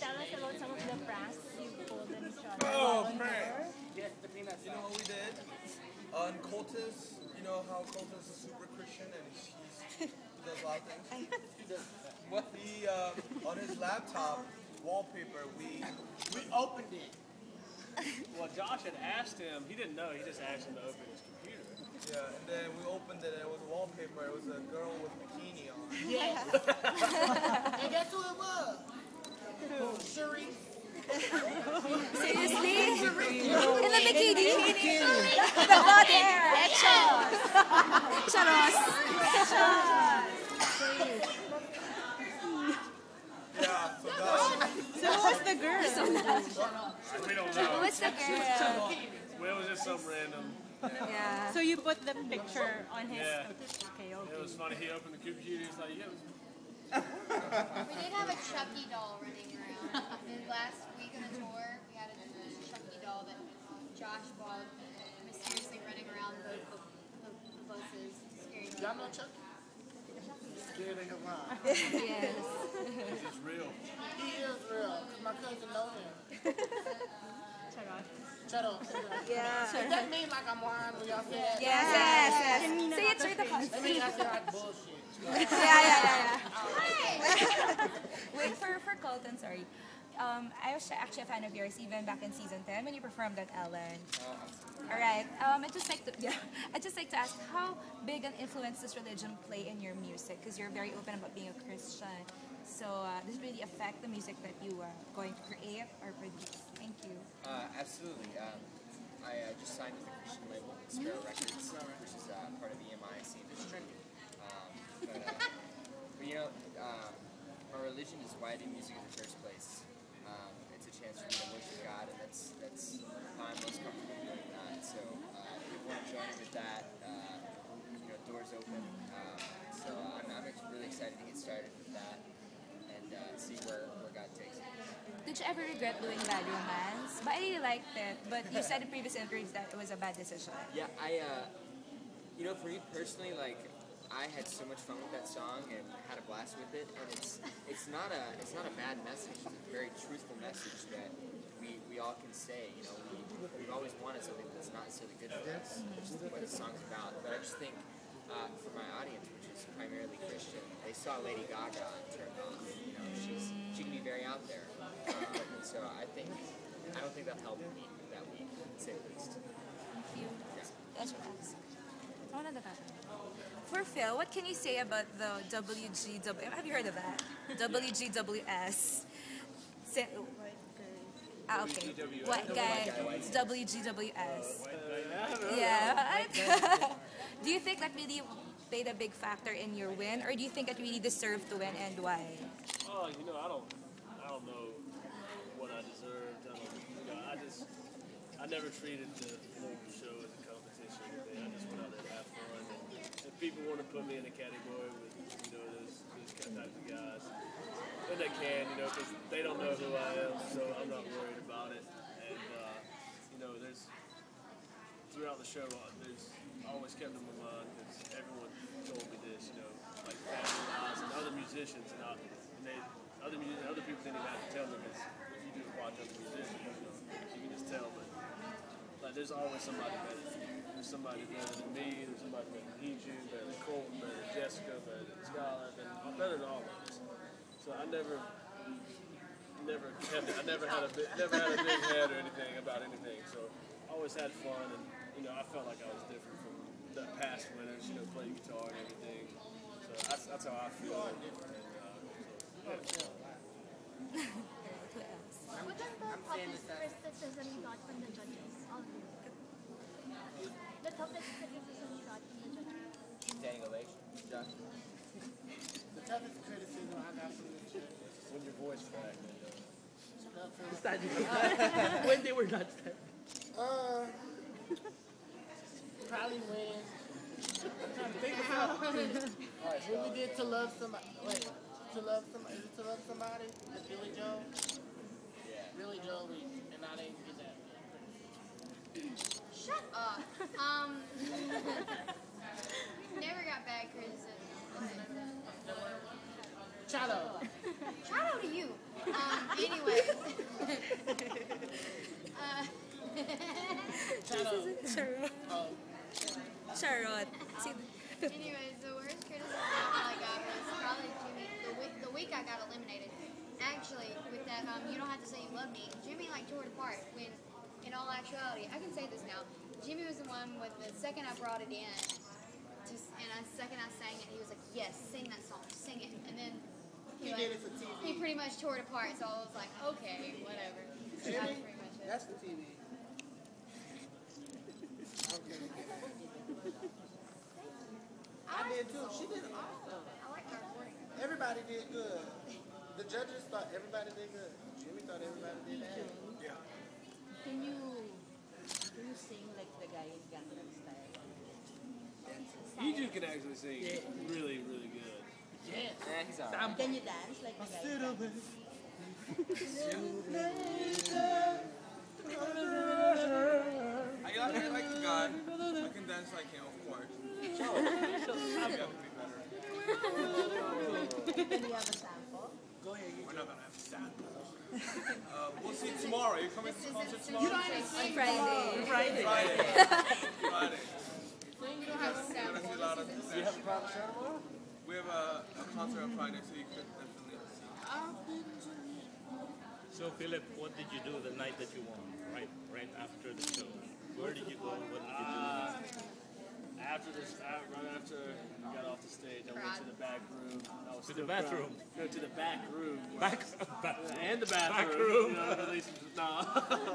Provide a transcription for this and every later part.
tell us about some of the pranks you pulled on each other? Oh, prank! Yes, the peanut You know what we did? On Colton's, you know how Colton's a super Christian and he does a lot of things? What? He, on his laptop wallpaper, we opened it. Well, Josh had asked him. He didn't know. He just asked him to open his computer. yeah, and then we opened it and it was a wallpaper. It was a girl with bikini on. Yes. And guess who it was? Cherie. Seriously? In the bikini? The body hair. Charos. Yeah, so that So who was the girl? We don't know. What's the girl? Well, it was just some random. Yeah. So you put the picture on his... Yeah. Okay, It okay. was funny. He opened the computer. He's like, "Yeah." We did have a Chucky doll running around. And last week on the tour, we had a Chucky doll that Josh bought mysteriously running around the buses, scaring people. Y'all know Chucky? Scared of around. Yes. It's real. He is real, because my cousin knows him. Charos. Shut up. Yeah. Does that mean like I'm lying when y'all say that? Yes, yes, yes. Say it through the That means I say like bullshit. Yeah. Wait, for Colton, sorry. I was actually a fan of yours even back in season 10 when you performed at Ellen. All right. I'd just like to ask, how big an influence does religion play in your music? Because you're very open about being a Christian. So does it really affect the music that you are going to create or produce? Thank you. Absolutely. I just signed with a Christian label, Sparrow Records, which is part of the EMI scene. It's trendy. But you know, our religion is why I do music in the first place. It's a chance for me to worship God, and that's how I'm most comfortable doing that. So if people want to join me with that, you know, doors open. So I'm really excited to get started with that and see where God takes it. Did you ever regret doing Bad Romance? But I really liked it. But you said in previous interviews that it was a bad decision. Yeah, you know, for me personally, like, I had so much fun with that song and had a blast with it, and it's not a bad message. It's a very truthful message that we all can say. You know, we've always wanted something that's not necessarily good for us, which is what the song's about. But I just think for my audience, which is primarily Christian, they saw Lady Gaga and turned off. You know, she can be very out there, and so I don't think that helped me that week, to say the least. That's what I was. For Phil, what can you say about the WGW? Have you heard of that? WGWS. Okay. White guy, WGWS. Yeah. Do you think that really played a big factor in your win, or do you think it really deserved to win, and why? Oh, you know, I don't know what I deserved. I never treated the whole show as a competition. I just went out there to have fun. And if people want to put me in a category with, you know, those types of guys, then they can, you know, because they don't know who I am, so I'm not worried about it. And, you know, throughout the show, I always kept in my mind, because everyone told me this, you know, like Fashion Eyes and other musicians, and other people didn't even have to tell me, because if you just watch other musicians, you know, you can just tell, but like, there's always somebody better than you. There's somebody better than me, there's somebody better than Hee Jun, better than Colton, better than Jessica, better than Skylar, better than all of us. So I never had a big head or anything about anything. So I always had fun, and you know, I felt like I was different from the past winners. You know, playing guitar and everything. So that's how I feel. What does the toughest criticism you got from the judges? The toughest criticism you got from the judges? Standing ovation, Josh. The toughest criticism I got from the judges. When your voice cracked. When they were not sad. Probably when I'm trying to think about when we did To Love Somebody. Wait, To Love Somebody? Is it To Love Somebody? With Billy Joel? Yeah. Billy Joel, and I didn't get that. Shut up. Never got bad criticism. Shout out. Shout out to you. Anyway. actually, with that, you don't have to say you love me. Jimmy like tore it apart when, in all actuality, I can say this now. Jimmy was the one with the second I brought it in, and the second I sang it, he was like, yes, sing that song, sing it. And then He did it for TV. he pretty much tore it apart, so I was like, okay, whatever. So that's Jimmy, pretty much it. that's the TV. I did too. She did awesome. I like her recording. Everybody did good. The judges thought everybody did good. Jimmy thought everybody did bad. Yeah. Can you sing like the guy in Gangnam Style? Hee Jun can actually sing really, really good. Yes. Yeah, he's alright. Can you dance like the guy in Gangnam I like the guy. I can dance like him, of course. I'll be better. Can you have a sample? Go ahead. We're not gonna have samples. We'll see tomorrow. You coming to the concert This is tomorrow? Friday. Friday. You don't have a We're sample. gonna see a lot of This is you have a private show tomorrow? We have a concert on Friday, so you could definitely see. So Philip, what did you do the night that you won? Right after the show, where did you go? What did you do? Right after we got off the stage, I went to the back room. I was To the still bathroom? crying. No, to the back room. Back And the bathroom. Back room. You know, at least, no.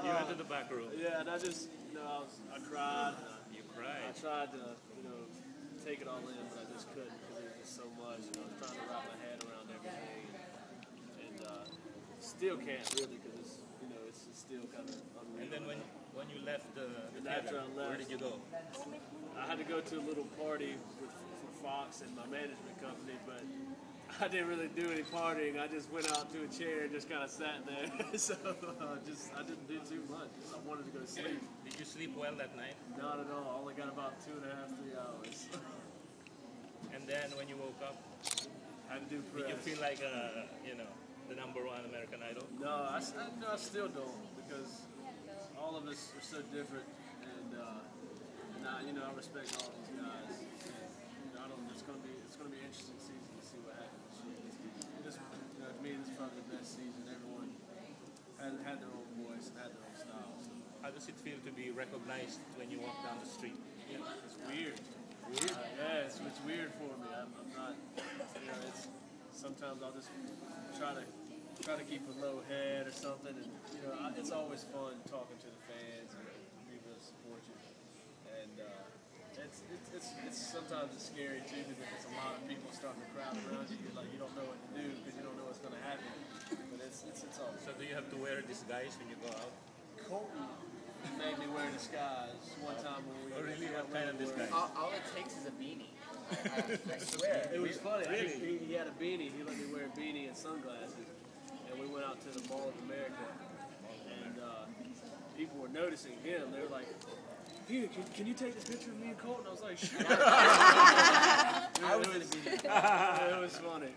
You went to the back room. Yeah, and I just, I cried. You I cried. tried to, take it all in, but I just couldn't because there was just so much. I was trying to wrap my head around everything, and still can't really because it's still kind of unreal. And then when you left the after I theater, left, where did you go? I had to go to a little party for Fox and my management company, but I didn't really do any partying. I just went out to a chair and just kind of sat there. So I didn't do too much. I wanted to go to sleep. Did you sleep well that night? Not at all. I only got about 2.5, 3 hours. And then when you woke up, I had to do did press. you feel like the #1 American Idol? No, I still don't because all of us are so different, and I respect all these guys. And, I don't. It's gonna be an interesting season to see what happens. To me, this is probably the best season. Everyone had their own voice and had their own style. So. How does it feel to be recognized when you walk down the street? It's weird. Weird? Yeah, it's weird for me. I'm not. Sometimes I'll just try to keep a low head or something, and it's always fun talking to the fans and people that support you. And it's sometimes it's scary too because it's a lot of people starting to crowd around you. You don't know what to do because you don't know what's going to happen. But it's all. So do you have to wear a disguise when you go out? Colton made me wear a disguise one time when we. Oh really? What kind of disguise? All it takes is a beanie. I swear. It was funny. He had a beanie. He let me wear a beanie and sunglasses, and we went out to the Mall of America, and people were noticing him. They were like, "Here, can you take a picture of me and Colton?" I was like, "Sure." I was in a beanie. It was funny.